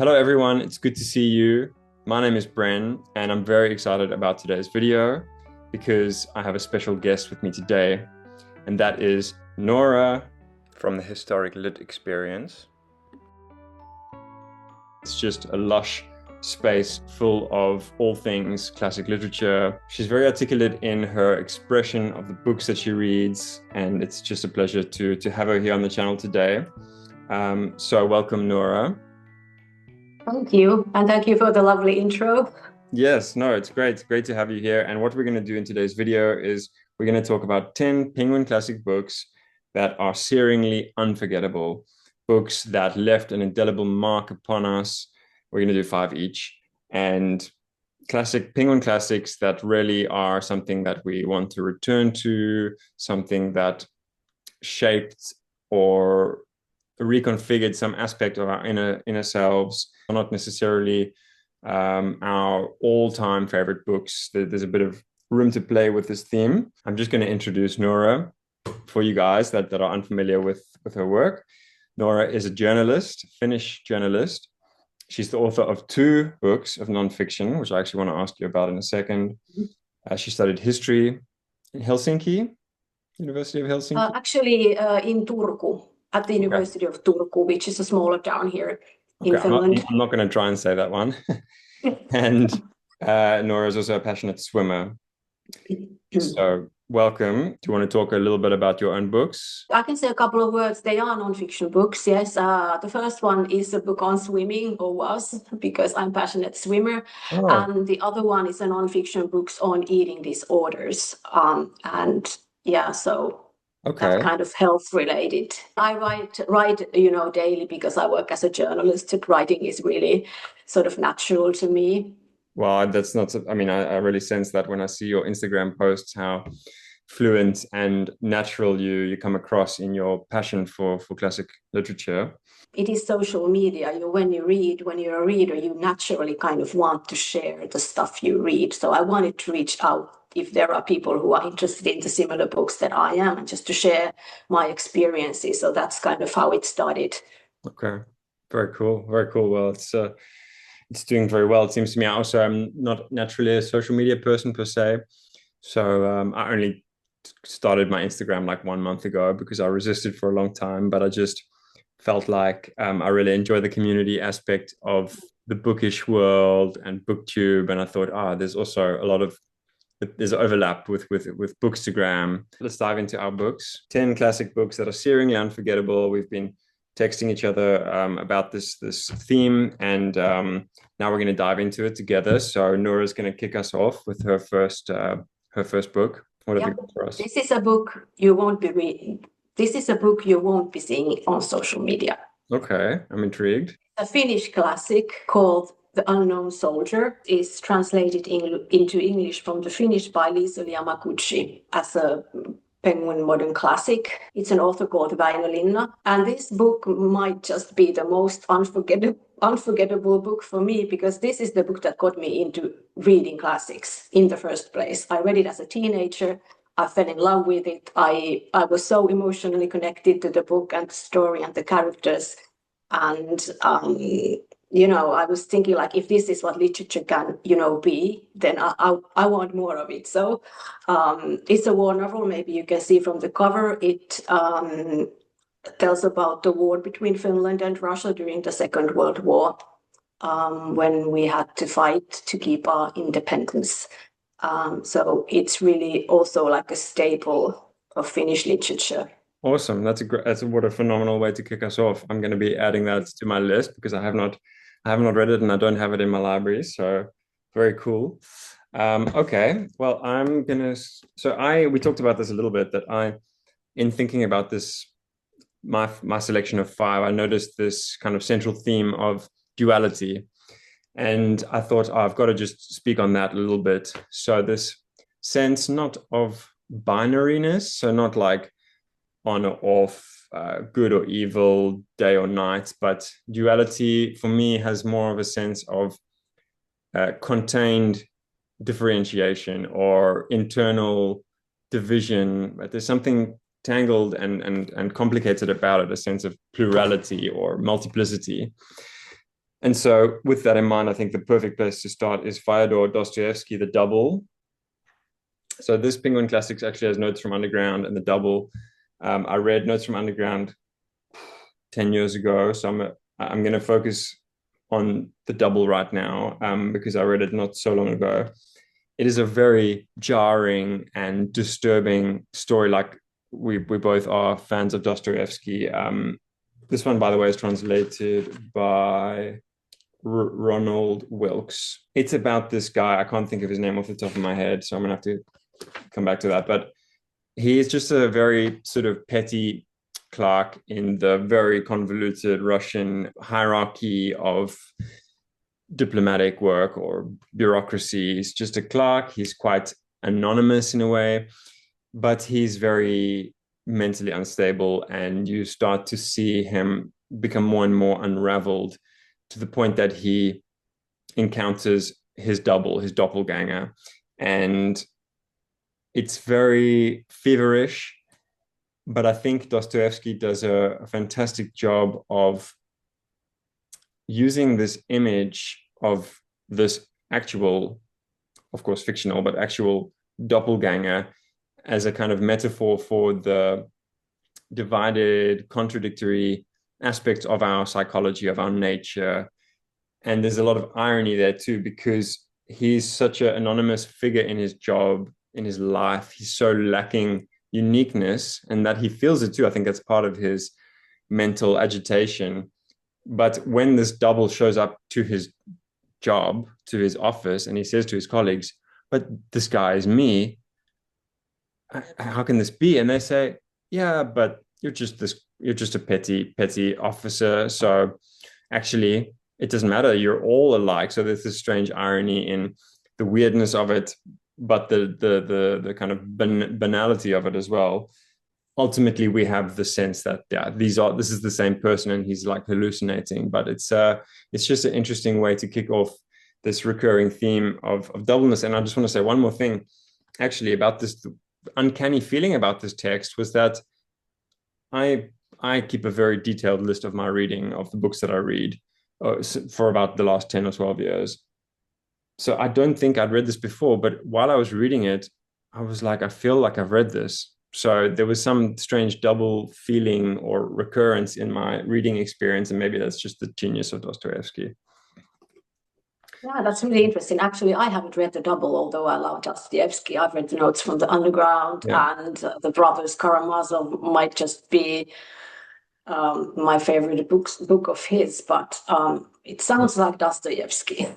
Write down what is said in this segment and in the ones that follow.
Hello everyone, it's good to see you. My name is Bren and I'm very excited about today's video because I have a special guest with me today, and that is Noora from the Historic Lit Experience. It's just a lush space full of all things classic literature. She's very articulate in her expression of the books that she reads, and it's just a pleasure to have her here on the channel today. So welcome, Noora. Thank you. And thank you for the lovely intro. Yes, no, it's great. It's great to have you here. And what we're going to do in today's video is we're going to talk about 10 Penguin classic books that are searingly unforgettable, books that left an indelible mark upon us. We're going to do 5 each. And classic Penguin classics that really are something that we want to return to, something that shaped or reconfigured some aspect of our inner selves, not necessarily our all-time favorite books. There's a bit of room to play with this theme. I'm just going to introduce Noora for you guys that are unfamiliar with her work. Noora is a journalist, Finnish journalist. She's the author of 2 books of nonfiction, which I actually want to ask you about in a second. She studied history in Helsinki, University of Helsinki. Actually, in Turku, at the University of Turku, which is a smaller town here in Finland. I'm not going to try and say that one. And Noora is also a passionate swimmer. So welcome. Do you want to talk a little bit about your own books? I can say a couple of words. They are non-fiction books, yes. The first one is a book on swimming, or was, because I'm a passionate swimmer. Oh. And the other one is a non-fiction books on eating disorders. That kind of health related. I write, daily because I work as a journalist. Writing is really sort of natural to me. Well, that's not, I mean, I really sense that when I see your Instagram posts, how fluent and natural you come across in your passion for classic literature. It is social media. When you're a reader, you naturally kind of want to share the stuff you read. So I wanted to reach out if there are people who are interested in the similar books that I am, and just to share my experiences. So that's kind of how it started. Okay, very cool, very cool. Well, it's doing very well, it seems to me. I also am not naturally a social media person per se, so I only started my Instagram like 1 month ago because I resisted for a long time, but I just felt like I really enjoy the community aspect of the bookish world and booktube, and I thought, there's also a lot of there's overlap with Bookstagram. Let's dive into our books. 10 classic books that are searingly unforgettable. We've been texting each other about this theme, and now we're going to dive into it together. So Noora's going to kick us off with her first book. What have you got for us? This is a book you won't be reading. This is a book you won't be seeing on social media. Okay, I'm intrigued. A Finnish classic called The Unknown Soldier is translated into English from the Finnish by Liisa Yamaguchi as a Penguin modern classic. It's an author called Väinö Linna, and this book might just be the most unforgettable book for me, because this is the book that got me into reading classics in the first place. I read it as a teenager. I fell in love with it. I was so emotionally connected to the book and the story and the characters, and I was thinking, like, if this is what literature can, be, then I want more of it. So it's a war novel. Maybe you can see from the cover. It tells about the war between Finland and Russia during the Second World War, when we had to fight to keep our independence. So it's really also like a staple of Finnish literature. Awesome. What a phenomenal way to kick us off. I'm going to be adding that to my list because I have not read it and I don't have it in my library. So very cool. Okay. Well, we talked about this a little bit, that in thinking about this, my selection of 5, I noticed this kind of central theme of duality. And I thought, I've got to just speak on that a little bit. So this sense not of binariness, so not like on or off, good or evil, day or night, but duality for me has more of a sense of contained differentiation or internal division. But there's something tangled and complicated about it, a sense of plurality or multiplicity. And so with that in mind, I think the perfect place to start is Fyodor Dostoyevsky, The Double. So this Penguin Classics actually has Notes from Underground and The Double. I read Notes from Underground 10 years ago, so I'm going to focus on The Double right now, because I read it not so long ago. It is a very jarring and disturbing story. Like we both are fans of Dostoevsky. This one, by the way, is translated by Ronald Wilkes. It's about this guy. I can't think of his name off the top of my head, so I'm gonna have to come back to that. But he is just a very sort of petty clerk in the very convoluted Russian hierarchy of diplomatic work or bureaucracy. He's just a clerk. He's quite anonymous in a way, but he's very mentally unstable, and you start to see him become more and more unraveled to the point that he encounters his double, his doppelganger. And it's very feverish, but I think Dostoevsky does a fantastic job of using this image of this actual, of course, fictional, but actual doppelganger as a kind of metaphor for the divided, contradictory aspects of our psychology, of our nature. And there's a lot of irony there too, because he's such an anonymous figure in his job, in his life. He's so lacking uniqueness, and that he feels it too. I think that's part of his mental agitation. But when this double shows up to his job, to his office, and he says to his colleagues, but this guy is me, how can this be? And they say, yeah, but you're just a petty officer. So actually, it doesn't matter. You're all alike. So there's this strange irony in the weirdness of it, but the kind of banality of it as well. Ultimately, we have the sense that this is the same person, and he's like hallucinating. But it's just an interesting way to kick off this recurring theme of doubleness. And I just want to say one more thing, actually, about this uncanny feeling about this text was that I keep a very detailed list of my reading of the books that I read for about the last 10 or 12 years. So I don't think I'd read this before, but while I was reading it, I was like, I feel like I've read this. So there was some strange double feeling or recurrence in my reading experience, and maybe that's just the genius of Dostoevsky. Yeah, that's really interesting. Actually, I haven't read The Double, although I love Dostoevsky. I've read the Notes from the Underground, Yeah. and The Brothers Karamazov might just be my favorite book of his, but it sounds like Dostoevsky.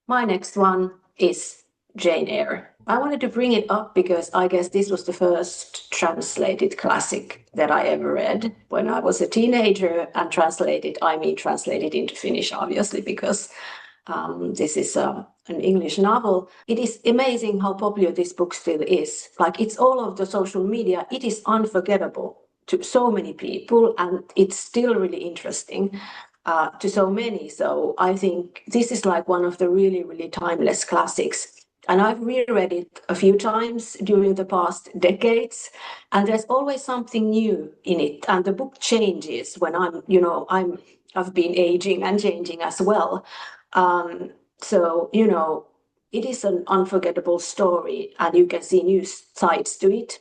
My next one is Jane Eyre. I wanted to bring it up because I guess this was the first translated classic that I ever read when I was a teenager, and translated, I mean translated into Finnish, obviously, because this is an English novel. It is amazing how popular this book still is. Like, it's all of the social media. It is unforgettable to so many people, and it's still really interesting to so many. So I think this is like one of the really, really timeless classics. And I've reread it a few times during the past decades, and there's always something new in it. And the book changes when I've been aging and changing as well. So, it is an unforgettable story, and you can see new sides to it.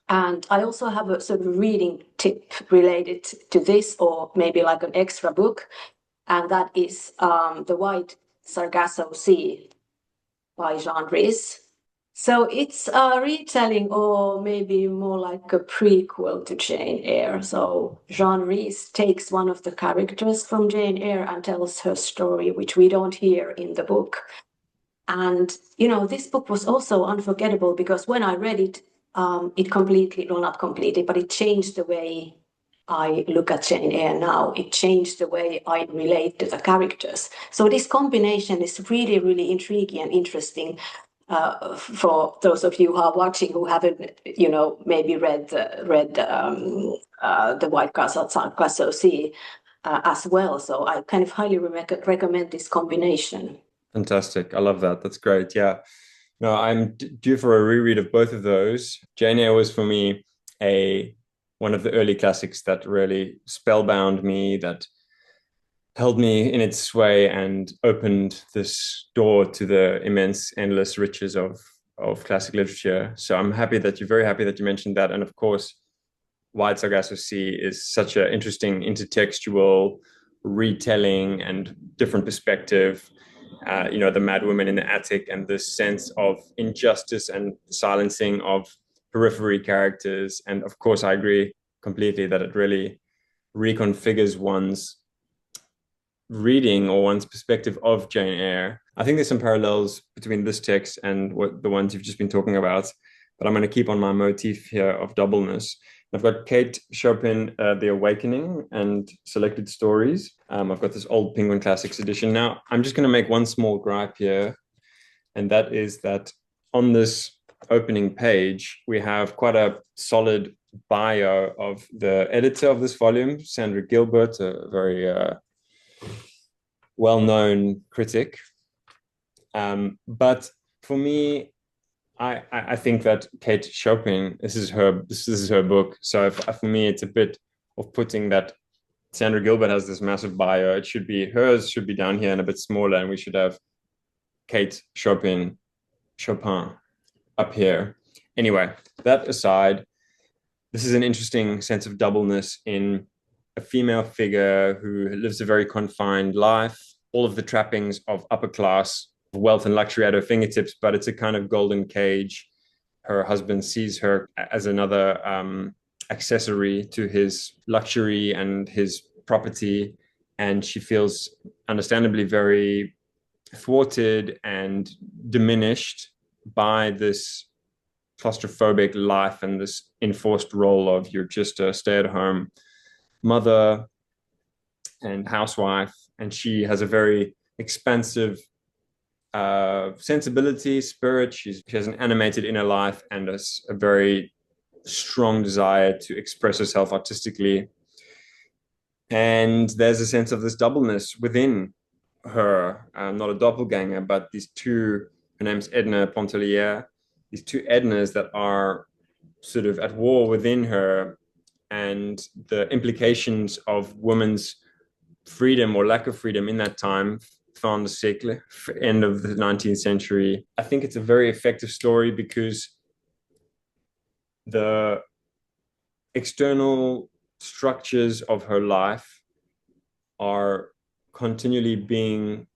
And I also have a sort of reading tip related to this, or maybe like an extra book, and that is The White Sargasso Sea by Jean Rhys. So it's a retelling, or maybe more like a prequel to Jane Eyre. So Jean Rhys takes one of the characters from Jane Eyre and tells her story, which we don't hear in the book. And, this book was also unforgettable because when I read it, it completely, well, not completely, but it changed the way I look at Jane Eyre now. It changed the way I relate to the characters. So this combination is really, really intriguing and interesting for those of you who are watching who haven't, maybe read The White Castle Sea as well. So I kind of highly recommend this combination. Fantastic. I love that. That's great. Yeah. No, I'm due for a reread of both of those. Jane Eyre was for me one of the early classics that really spellbound me, that held me in its sway and opened this door to the immense, endless riches of classic literature. So I'm very happy that you mentioned that. And of course, Wide Sargasso Sea is such an interesting intertextual retelling and different perspective. The mad woman in the attic and this sense of injustice and silencing of periphery characters. And of course, I agree completely that it really reconfigures one's reading or one's perspective of Jane Eyre. I think there's some parallels between this text and what the ones you've just been talking about, but I'm going to keep on my motif here of doubleness. I've got Kate Chopin, The Awakening and Selected Stories. I've got this old Penguin Classics edition. Now, I'm just going to make one small gripe here, and that is that on this opening page, we have quite a solid bio of the editor of this volume, Sandra Gilbert, a very well-known critic. But for me, I think that Kate Chopin, this is her book. So for me, it's a bit of putting that Sandra Gilbert has this massive bio. It should be hers should be down here and a bit smaller, and we should have Kate Chopin up here. Anyway, that aside, this is an interesting sense of doubleness in a female figure who lives a very confined life, all of the trappings of upper class wealth and luxury at her fingertips, but it's a kind of golden cage. Her husband sees her as another accessory to his luxury and his property, and she feels understandably very thwarted and diminished by this claustrophobic life and this enforced role of you're just a stay-at-home mother and housewife. And she has a very expansive sensibility, spirit. She has an animated inner life and a very strong desire to express herself artistically. And there's a sense of this doubleness within her, not a doppelganger, but these two, her name's Edna Pontellier, these two Ednas that are sort of at war within her, and the implications of women's freedom or lack of freedom in that time, fin de siècle, end of the 19th century. I think it's a very effective story because the external structures of her life are continually being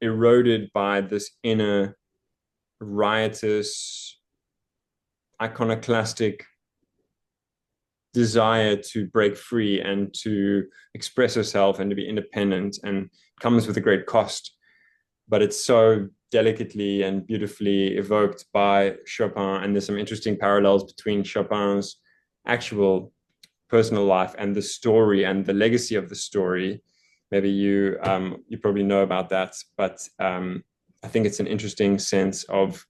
eroded by this inner riotous, iconoclastic desire to break free and to express herself and to be independent, and comes with a great cost. But it's so delicately and beautifully evoked by Chopin, and there's some interesting parallels between Chopin's actual personal life and the story and the legacy of the story. Maybe you probably know about that, but I think it's an interesting sense of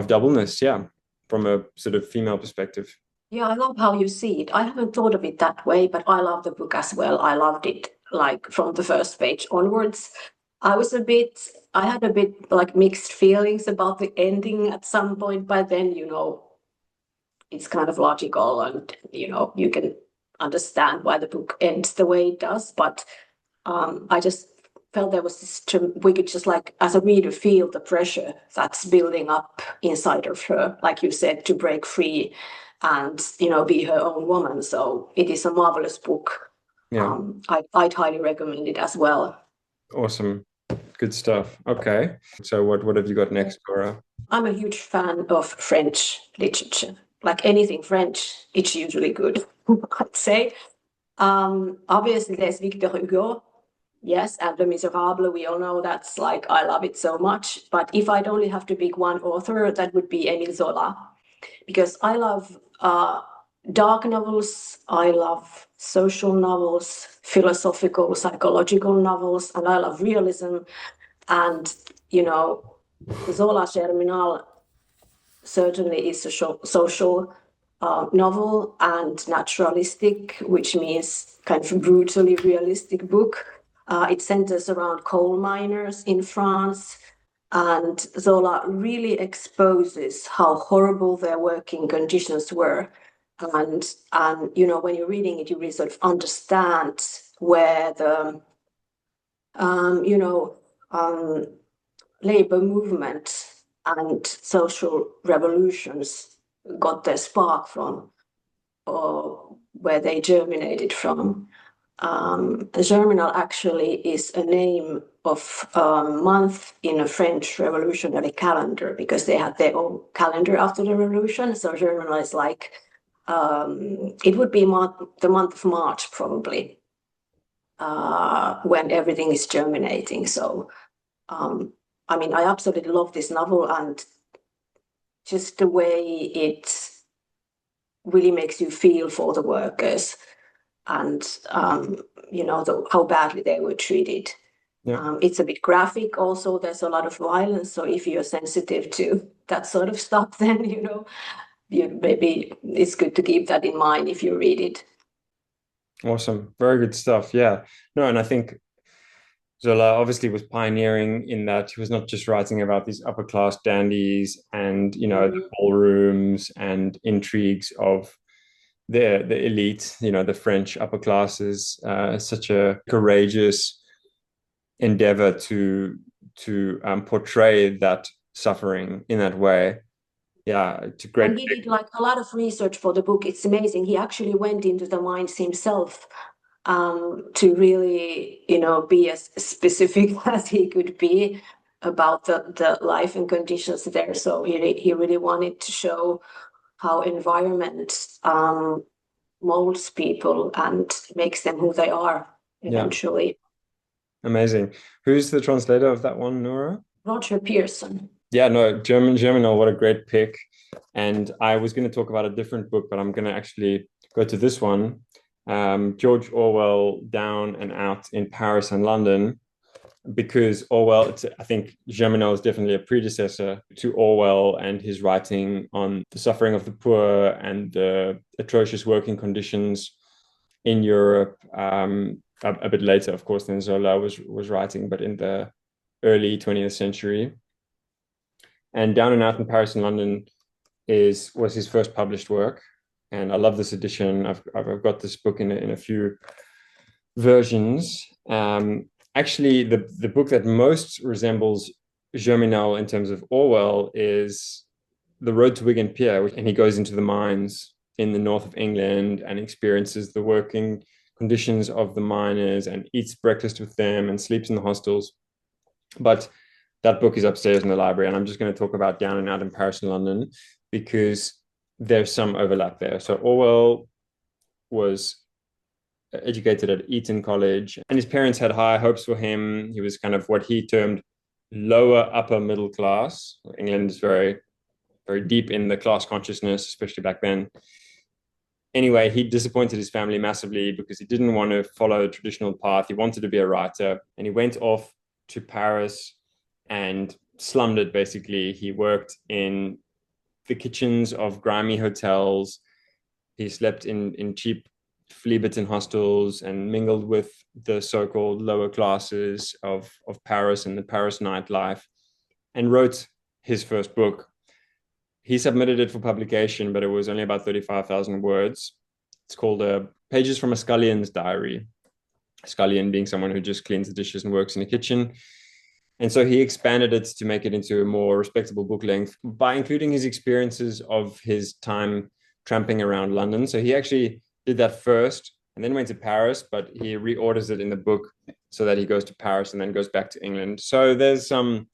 doubleness, yeah, from a sort of female perspective. Yeah, I love how you see it. I haven't thought of it that way, but I love the book as well. I loved it like from the first page onwards. I had a bit like mixed feelings about the ending at some point, but then, it's kind of logical and, you can understand why the book ends the way it does. But I just felt there was this, we could just like, as a reader, feel the pressure that's building up inside of her, like you said, to break free and, be her own woman. So it is a marvelous book. Yeah. I'd highly recommend it as well. Awesome. Good stuff. Okay. So what have you got next, Laura? I'm a huge fan of French literature. Like anything French, it's usually good, I'd say. Obviously, there's Victor Hugo. Yes, and Les Miserables, we all know that's like, I love it so much. But if I'd only have to pick one author, that would be Émile Zola. Because I love dark novels, I love social novels, philosophical, psychological novels, and I love realism. And, Zola Germinal certainly is a social novel and naturalistic, which means kind of brutally realistic book. It centers around coal miners in France, and Zola really exposes how horrible their working conditions were. And when you're reading it, you really sort of understand where the labor movement and social revolutions got their spark from, or where they germinated from. Germinal actually is a name of a month in a French revolutionary calendar, because they had their own calendar after the revolution. So Germinal is like, it would be the month of March probably, when everything is germinating. So, I mean, I absolutely love this novel, and just the way it really makes you feel for the workers, and how badly they were treated. Yeah. It's a bit graphic also. There's a lot of violence. So if you're sensitive to that sort of stuff, then, maybe it's good to keep that in mind if you read it. Awesome. Very good stuff. Yeah. No, and I think Zola obviously was pioneering in that he was not just writing about these upper class dandies and, the ballrooms and intrigues of the elite, the French upper classes. Such a courageous endeavor to portray that suffering in that way. Yeah, it's a great. And he did like a lot of research for the book. It's amazing. He actually went into the mines himself, to really, be as specific as he could be about the life and conditions there. So he really wanted to show how environment molds people and makes them who they are eventually. Yeah. Amazing. Who's the translator of that one, Noora? Roger Pearson. Yeah, no, Germinal, what a great pick. And I was going to talk about a different book, but I'm going to actually go to this one. George Orwell, Down and Out in Paris and London, because Orwell, I think Germinal is definitely a predecessor to Orwell and his writing on the suffering of the poor and the atrocious working conditions in Europe. A bit later, of course, than Zola was writing, but in the early 20th century. And Down and Out in Paris and London was his first published work. And I love this edition. I've got this book in a few versions. Actually, the book that most resembles Germinal in terms of Orwell is The Road to Wigan Pier, and he goes into the mines in the north of England and experiences the working conditions of the miners and eats breakfast with them and sleeps in the hostels. But that book is upstairs in the library, and I'm just going to talk about Down and Out in Paris and London because there's some overlap there. So Orwell was educated at Eton College, and his parents had high hopes for him. He was kind of what he termed lower upper middle class. England is very, very deep in the class consciousness, especially back then. Anyway, he disappointed his family massively because he didn't want to follow a traditional path. He wanted to be a writer, and he went off to Paris and slummed it, basically. He worked in the kitchens of grimy hotels. He slept in cheap flea-bitten hostels and mingled with the so-called lower classes of Paris and the Paris nightlife, and wrote his first book. He submitted it for publication, but it was only about 35,000 words. It's called Pages from a Scullion's Diary. A scullion being someone who just cleans the dishes and works in the kitchen. And so he expanded it to make it into a more respectable book length by including his experiences of his time tramping around London. So he actually did that first and then went to Paris, but he reorders it in the book so that he goes to Paris and then goes back to England. So there's some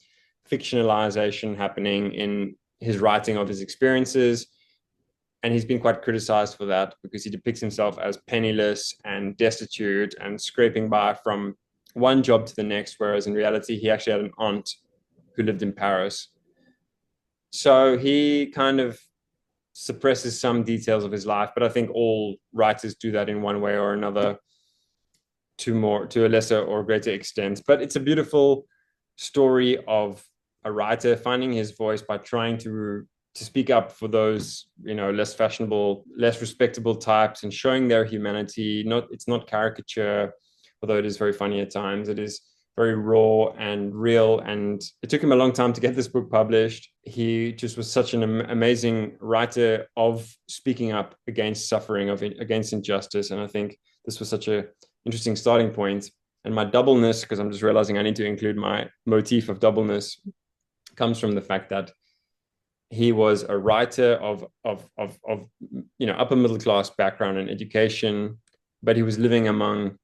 fictionalization happening in his writing of his experiences. And he's been quite criticized for that because he depicts himself as penniless and destitute and scraping by from one job to the next, whereas in reality, he actually had an aunt who lived in Paris. So he kind of suppresses some details of his life, but I think all writers do that in one way or another to a lesser or greater extent. But it's a beautiful story of a writer finding his voice by trying to speak up for those, less fashionable, less respectable types and showing their humanity. It's not caricature, although it is very funny at times. It is very raw and real. And it took him a long time to get this book published. He just was such an amazing writer of speaking up against suffering, against injustice. And I think this was such an interesting starting point. And my doubleness, because I'm just realizing I need to include my motif of doubleness, comes from the fact that he was a writer of upper middle class background and education, but he was living among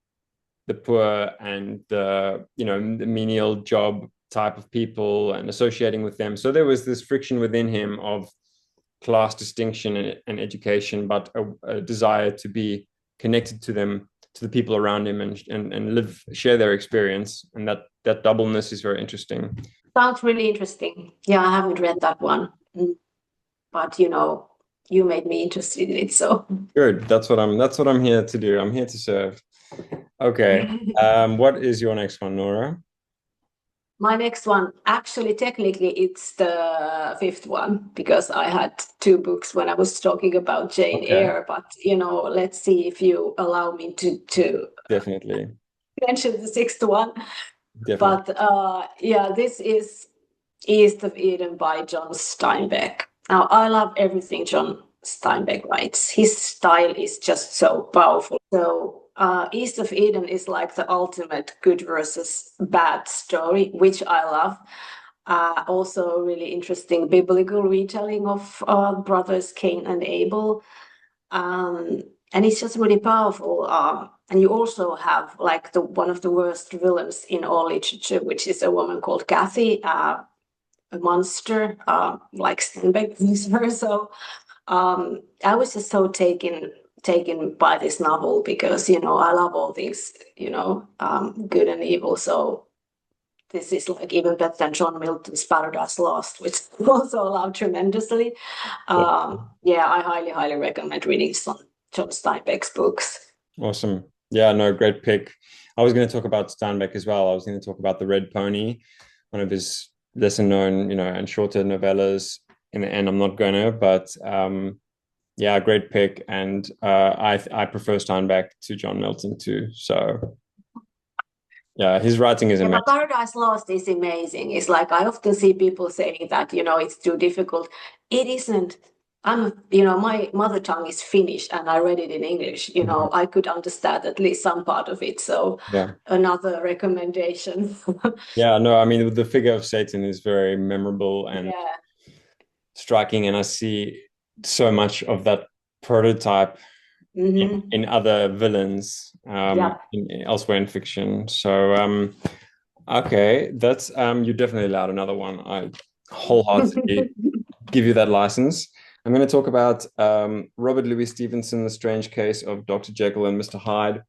the poor and the menial job type of people and associating with them. So there was this friction within him of class distinction and education, but a desire to be connected to them, to the people around him, and share their experience. And that doubleness is very interesting. Sounds really interesting. Yeah, I haven't read that one, but you made me interested in it. So good. That's what I'm here to do. I'm here to serve. Okay. What is your next one, Noora? My next one, actually, technically, it's the fifth one because I had two books when I was talking about Jane Eyre. But let's see if you allow me to definitely mention the sixth one. Definitely. But this is East of Eden by John Steinbeck. Now, I love everything John Steinbeck writes. His style is just so powerful. So East of Eden is like the ultimate good versus bad story, which I love. Also, really interesting biblical retelling of brothers Cain and Abel. And it's just really powerful. And you also have like one of the worst villains in all literature, which is a woman called Kathy, a monster, like Steinbeck is her. So I was just so taken by this novel because I love all things good and evil. So this is like even better than John Milton's Paradise Lost, which I also love tremendously. I highly recommend reading some John Steinbeck's books. Awesome. Yeah, no, great pick. I was going to talk about Steinbeck as well. I was going to talk about The Red Pony, one of his lesser known, and shorter novellas. In the end, I'm not going to, but great pick. And I prefer Steinbeck to John Milton too. So yeah, his writing is amazing. Paradise Lost is amazing. It's like I often see people saying that, it's too difficult. It isn't. My mother tongue is Finnish and I read it in English. I could understand at least some part of it. So another recommendation. Yeah, no, I mean, the figure of Satan is very memorable and striking. And I see so much of that prototype in other villains elsewhere in fiction. So, okay, that's you're definitely allowed another one. I wholeheartedly give you that license. I'm going to talk about Robert Louis Stevenson, The Strange Case of Dr. Jekyll and Mr. Hyde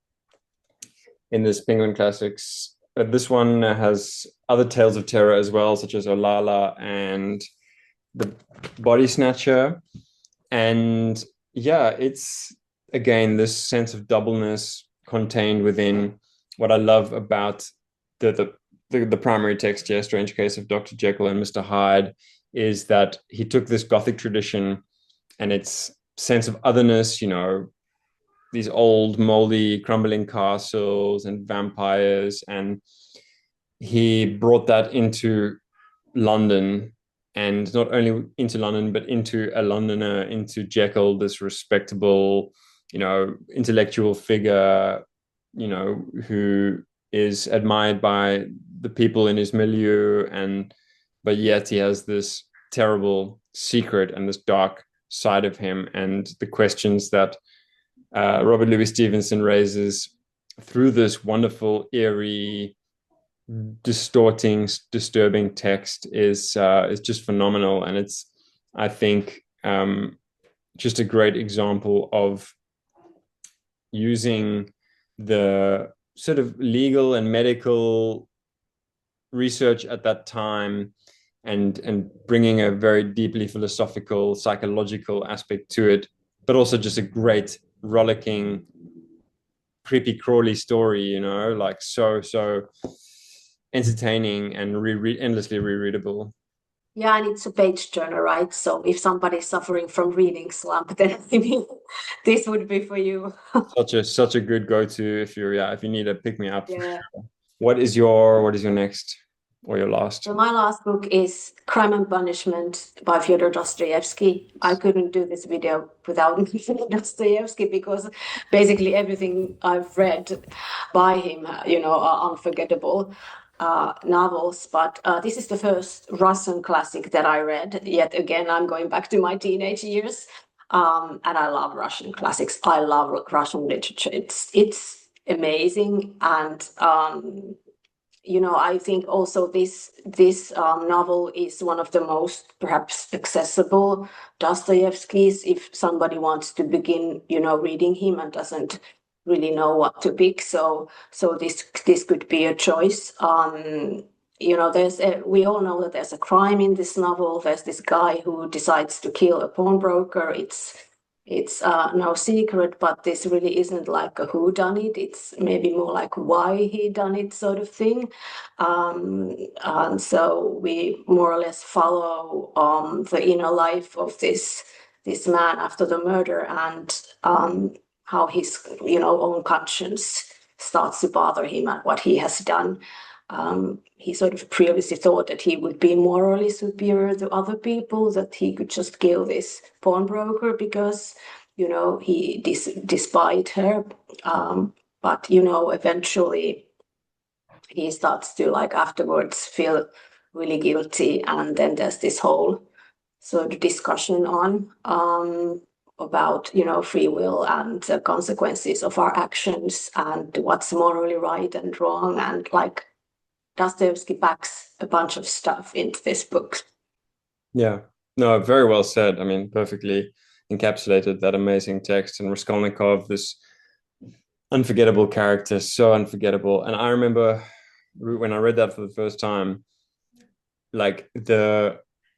in this Penguin Classics. This one has other tales of terror as well, such as Olala and The Body Snatcher. And it's, again, this sense of doubleness contained within what I love about the primary text here, Strange Case of Dr. Jekyll and Mr. Hyde, is that he took this Gothic tradition and its sense of otherness, these old, moldy, crumbling castles and vampires, and he brought that into London, and not only into London, but into a Londoner, into Jekyll, this respectable, intellectual figure, who is admired by the people in his milieu, but yet he has this terrible secret and this dark side of him, and the questions that Robert Louis Stevenson raises through this wonderful, eerie, distorting, disturbing text is just phenomenal. And it's, I think, just a great example of using the sort of legal and medical research at that time and bringing a very deeply philosophical, psychological aspect to it, but also just a great, rollicking, creepy crawly story, like so entertaining and endlessly rereadable. Yeah, and it's a page turner, right? So if somebody's suffering from reading slump, then I mean, this would be for you. such a good go-to if you need a pick me up. Yeah. For sure. What is your next? or your last? So my last book is Crime and Punishment by Fyodor Dostoyevsky. I couldn't do this video without mentioning Dostoyevsky because basically everything I've read by him, are unforgettable novels. But this is the first Russian classic that I read. Yet again, I'm going back to my teenage years. And I love Russian classics. I love Russian literature. It's amazing. And I think also this novel is one of the most perhaps accessible Dostoevsky's if somebody wants to begin, reading him and doesn't really know what to pick. So this could be a choice. We all know that there's a crime in this novel. There's this guy who decides to kill a pawnbroker. It's no secret, but this really isn't like a whodunit. It's maybe more like why he done it sort of thing. And so we more or less follow the inner life of this man after the murder and how his own conscience starts to bother him at what he has done. He sort of previously thought that he would be morally superior to other people, that he could just kill this pawnbroker because, he despised her. But, eventually he starts to afterwards feel really guilty. And then there's this whole sort of discussion on about, free will and the consequences of our actions and what's morally right and wrong. And Dostoevsky packs a bunch of stuff into this book. Yeah, no, very well said. I mean, perfectly encapsulated that amazing text. And Raskolnikov, this unforgettable character, so unforgettable. And I remember when I read that for the first time, and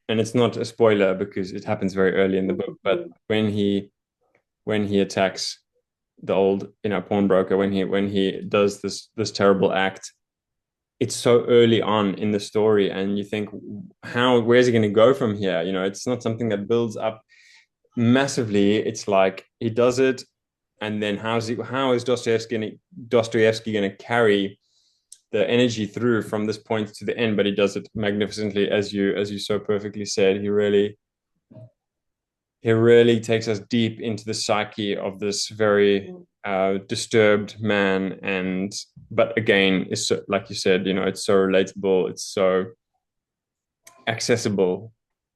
it's not a spoiler because it happens very early in the book, but when he attacks the old, pawnbroker, when he does this terrible act, it's so early on in the story, and you think, where's he going to go from here? It's not something that builds up massively. It's like he does it, and then how is Dostoevsky going to carry the energy through from this point to the end? But he does it magnificently, as you so perfectly said. He really takes us deep into the psyche of this very disturbed man, but again, it's so, like you said, it's so relatable, it's so accessible.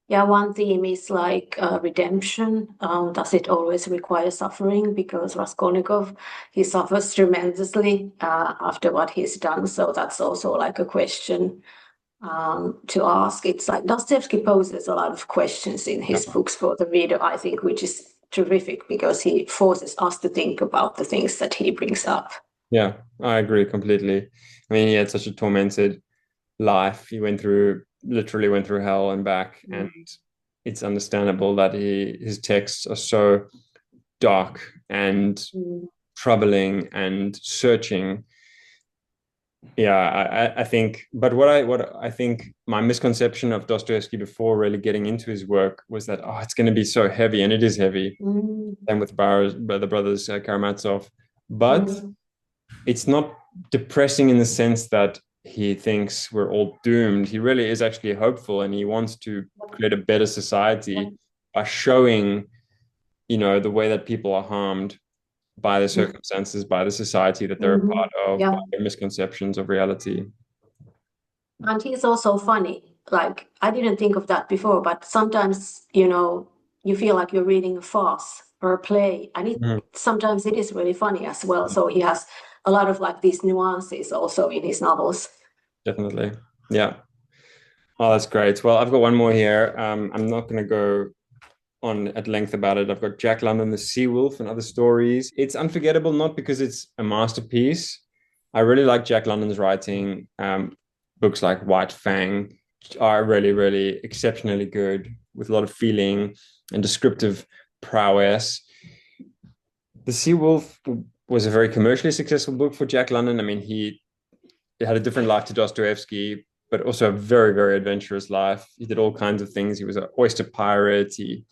Yeah, one theme is redemption. Does it always require suffering? Because Raskolnikov, he suffers tremendously after what he's done. So that's also a question to ask. It's like Dostoevsky poses a lot of questions in his books for the reader, I think, which is terrific because he forces us to think about the things that he brings up. Yeah, I agree completely. I mean, he had such a tormented life. He literally went through hell and back, and it's understandable that his texts are so dark and troubling and searching. Yeah, I think, but what I think my misconception of Dostoevsky before really getting into his work was that, it's going to be so heavy, and it is heavy. Same with the brothers Karamazov, but it's not depressing in the sense that he thinks we're all doomed. He really is actually hopeful, and he wants to create a better society by showing, the way that people are harmed by the circumstances, by the society that they're a part of, by their misconceptions of reality. And he's also funny. I didn't think of that before, but sometimes, you feel like you're reading a farce or a play, and sometimes it is really funny as well. So he has a lot of these nuances also in his novels. Definitely. Yeah. Oh, that's great. Well, I've got one more here. I'm not going to go on at length about it. I've got Jack London, the Sea Wolf, and Other Stories. It's unforgettable, not because it's a masterpiece. I really like Jack London's writing. Books like White Fang are really, really exceptionally good, with a lot of feeling and descriptive prowess. The Sea Wolf was a very commercially successful book for Jack London. I mean, he had a different life to Dostoevsky, but also a very, very adventurous life. He did all kinds of things. He was an oyster pirate. He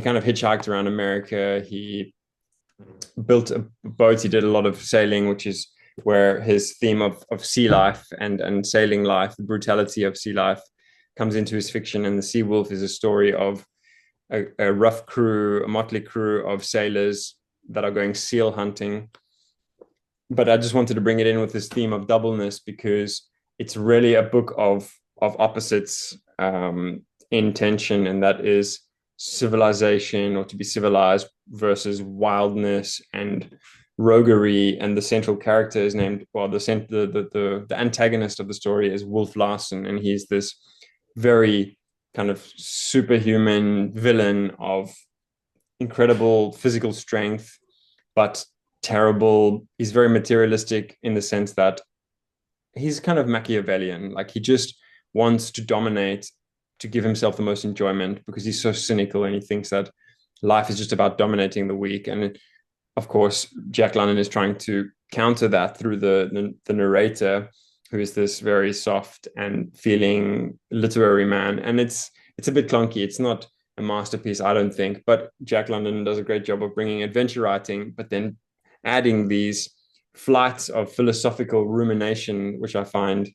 kind of hitchhiked around America. He built a boat. He did a lot of sailing, which is where his theme of sea life and sailing life, the brutality of sea life, comes into his fiction. And The Sea Wolf is a story of a rough crew, a motley crew of sailors that are going seal hunting. But I just wanted to bring it in with this theme of doubleness, because it's really a book of opposites in tension, and that is civilization, or to be civilized, versus wildness and roguery. And the central character is named, well, the antagonist of the story is Wolf Larsen, and he's this very kind of superhuman villain of incredible physical strength, but terrible. He's very materialistic in the sense that he's kind of Machiavellian. Like, he just wants to dominate, to give himself the most enjoyment, because he's so cynical, and he thinks that life is just about dominating the weak. And of course, Jack London is trying to counter that through the narrator, who is this very soft and feeling literary man. And it's a bit clunky. It's not a masterpiece, I don't think, but Jack London does a great job of bringing adventure writing, but then adding these flights of philosophical rumination, which I find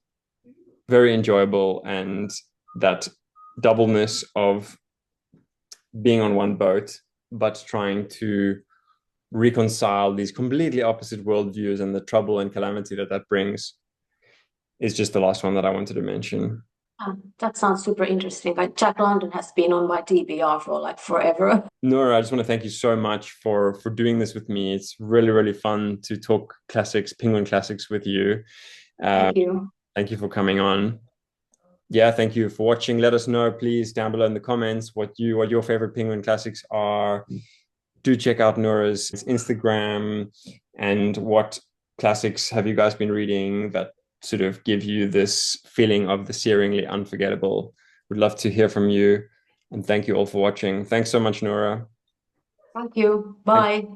very enjoyable, and that doubleness of being on one boat, but trying to reconcile these completely opposite worldviews, and the trouble and calamity that brings, is just the last one that I wanted to mention. That sounds super interesting. Like, Jack London has been on my TBR for like forever. Noora, I just want to thank you so much for doing this with me. It's really, really fun to talk classics, Penguin classics, with you. Thank you. Thank you for coming on. Yeah, thank you for watching. Let us know, please, down below in the comments what your favorite Penguin classics are. Do check out Noora's Instagram, and what classics have you guys been reading that sort of give you this feeling of the Searingly Unforgettable. Would love to hear from you, and thank you all for watching. Thanks so much, Noora. Thank you. Bye.